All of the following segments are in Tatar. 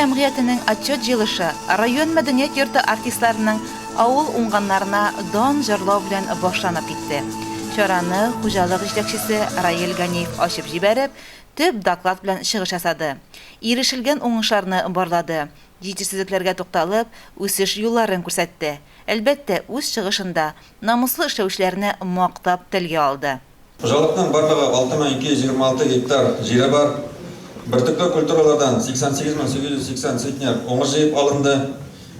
җәмгыятенең отчет җыелышы район мәдәният йорты артистларының авыл уңганнарына дан җырлау белән башланып китте. Чараны хуҗалык җитәкчесе Раил Ганиев ачып җибәреп, төп доклад белән чыгыш ясады. Ирешелгән уңышларны барлады. Җитешсезлекләргә тукталып, үсеш юлларын күрсәтте. Әлбәттә, үз чыгышында намуслы эшләүчеләрне мактап телгә алды. Хуҗалыкның барлыгы 6226 гектар җире бар. Бертөкле культуралардан 88880 центнер уңыш җыеп алынды.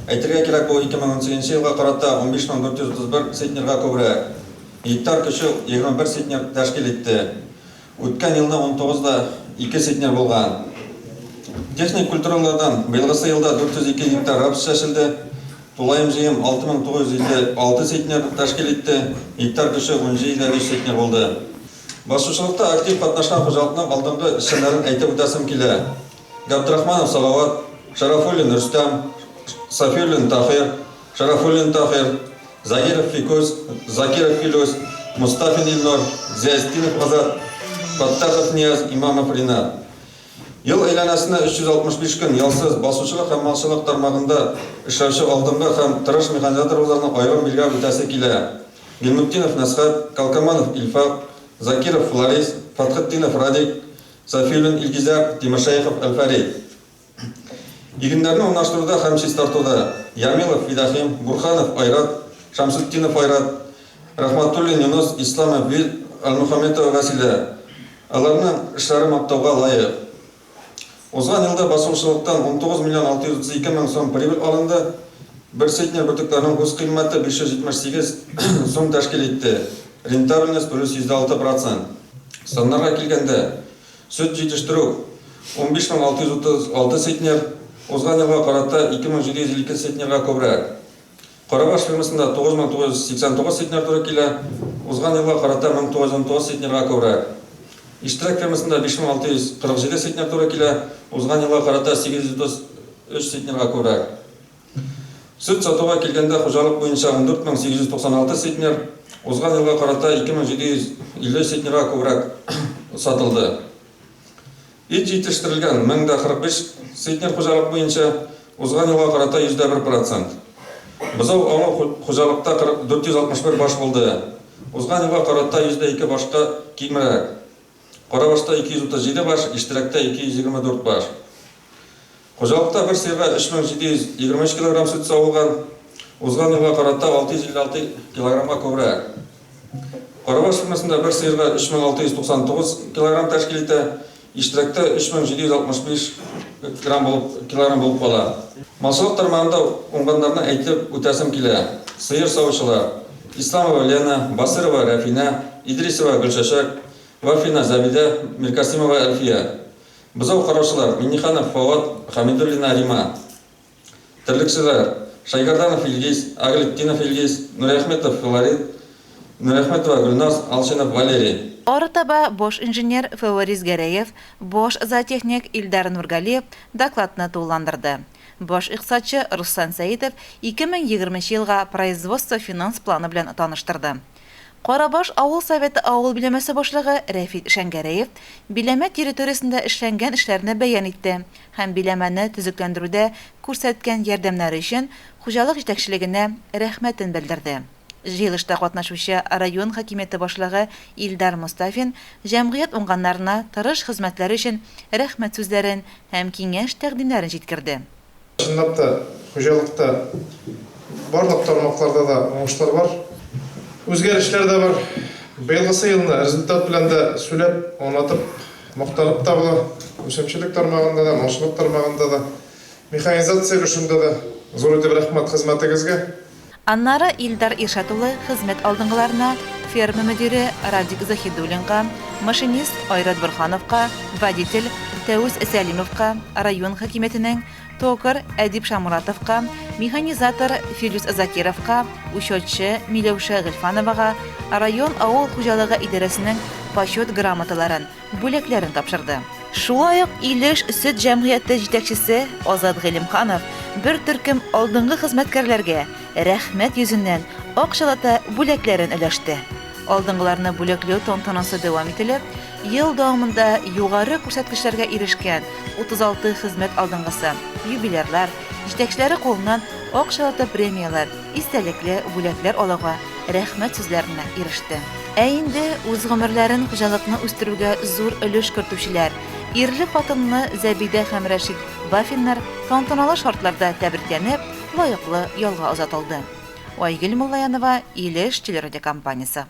Әйтергә кирәк, бу 2018 елга карата 15431 центнерга күбрәк. Гектар көче 21 центнер тәшкил итте. Үткән елда 19да 2 центнер булган. Техник культуралардан быелгысы елда 402 гектар рапс чәчелде. Тулайым җыем 6956 центнер тәшкил итте. Гектар көче 17,5 центнер булды. Басушылыкта актив катнашкан хуҗалыкның алдынгы эшчәннәрен әйтеп үтәсем килә. Габдрахманов Салават, Шарафуллин Рустам, Сафиуллин Тахир, Шарафуллин Тахир, Загиров Фикус, Закиров Филус, Мустафин Илнур, Зиястинов Азат, Баттахов Нияз, Имамов Ринат. Ел әйләнәсенә 365 көн ялсыз басучылык һәм малчылык тармагында эшләүче алдынгы һәм тырыш механизаторларның аерым билгеләр үтәсе килә. Гилмуттинов Насхат, Калкаманов Илфак, Закиров Флорис, Фатхетдинов Радик, Сафиуллин Илгизар, Тимошаев Алфарид. Игеннәрне урнаштыруда һәм чистартуда Ямилов Видахим, Бурханов Айрат, Шамсутдинов Айрат, Рахматуллин Юнус, Исламов Вил, Алмухамметова Василия. Аларның эшләре мактауга лаек. Узган елда басушылыктан 19 миллион 632 мең сум прибыль алынды. Бер центнер бөртекләрнең үз кыйммәте 578 сум тәшкил итте. Рентабельность +6%. Саннарга килгәндә, сөт җитештерү 15636 центнер, узган елга карата 2752 центнерга күбрәк. Карабаш фермасында 9989 центнер туры килә, узган елга карата 1909 центнерга күбрәк. Иштирак фермасында 5647 центнер туры килә, узган елга карата 833 центнерга күбрәк. Сөт сатуга килгәндә хуҗалык буенча 14896 центнер, узган елга карата 2750 центнерга күбрәк сатылды. Ит җитештерелгән 1045 центнер хуҗалык буенча, узган елга карата 101%. Бызау авыл хуҗалыкта 461 баш булды. Узган елга карата 102 башка кимрәк. Карабашта 237 баш, иштиракта 224 баш. Хуҗалыкта бер сыйга 3723 кг сөт савылган, узган елга карата 656 кг күбрәк. Карабаш фермасында бер сыйга 3699 кг тәшкил итә, иштиракта 3765 кг булып кала. Малчылык тармагында уңганнарны әйтеп үтәсем килә. Сыер савучылар: Исламова Лена, Басырова Рафина, Идрисова Гөлшәшәк, Вафина Забида, Миркасимова Әлфия. Бызау караучылар: Минниханов Фават, Хамидуллина Рима. Терлекчеләр: Шайгарданов Илгиз, Аглеттинов Илгиз, Нурәхметов Флорид, Нурәхметова Гөлназ, Алшинов Валерий. Арытаба бош инженер Фаворис Гәрәев, бош зоотехник Илдар Нургалиев докладны тулыландырды. Бош икътисадчы Руслан Сәйитов 2020 елга производство финанс планы белән таныштырды. Карабаш авыл советы авыл биләмәсе башлыгы Рәфит Шәңгәрәев биләмә территориясендә эшләнгән эшләрне бәян итте һәм биләмәне төзекләндерүдә күрсәткән ярдәмнәре өчен хуҗалык җитәкчелегенә рәхмәтен белдерде. Җыелышта катнашучы район хакимияте башлыгы Илдар Мустафин җәмгыять уңганнарына тырыш хезмәтләре өчен рәхмәт сүзләрен һәм киңәш тәкъдимнәрен җиткерде. Чынлап та хуҗалыкта барлык тармакларда да уңышлар бар. Үзгәрешләр дә бар. Быелгысы елны результат белән дә сөйләп, аңлатып, мактанып та була. Үсемчелек тармагында да, малчылык тармагында да, механизация өлешендә дә зур итеп рәхмәт хезмәтегезгә. Аннары Илдар Иршатулы хезмәт алдынгыларына ферма мөдире Радик Захидуллинга, машинист Айрат Бурхановка, водитель Тәүз Сәлимовка, район хакимиятенең токар Әдип Шамуратовка, механизатор Филюс Закировка, учетчы Миләүшә Гыйльфановага, район авыл хуҗалыгы идарәсенең почет грамоталарын, бүләкләрен тапшырды. Шулай ук Илеш сөт җәмгыяте җитәкчесе Азат Гыйлемханов бер төркем алдынгы хезмәткәрләргә рәхмәт йөзеннән акчалата бүләкләрен өләште. Алдынгыларны бүләкләү тантанасы дәвам ителеп, ел дәвамында югары күрсәткечләргә ирешкән 36 хезмәт алдынгысы, юбилерлар, җитәкчеләре кулыннан акчалата премиялар, истәлекле бүләкләр алуга, рәхмәт сүзләренә иреште. Ә инде үз гомерләрен хуҗалыкны үстерүгә зур өлеш кертүчеләр, ирле хатынны Зәбидә һәм Рәшид Бафиннар тантаналы шартларда тәбрикләнеп, лаеклы ялга озатылды. Айгөл Муллаянова, Илеш телерадиокомпаниясе.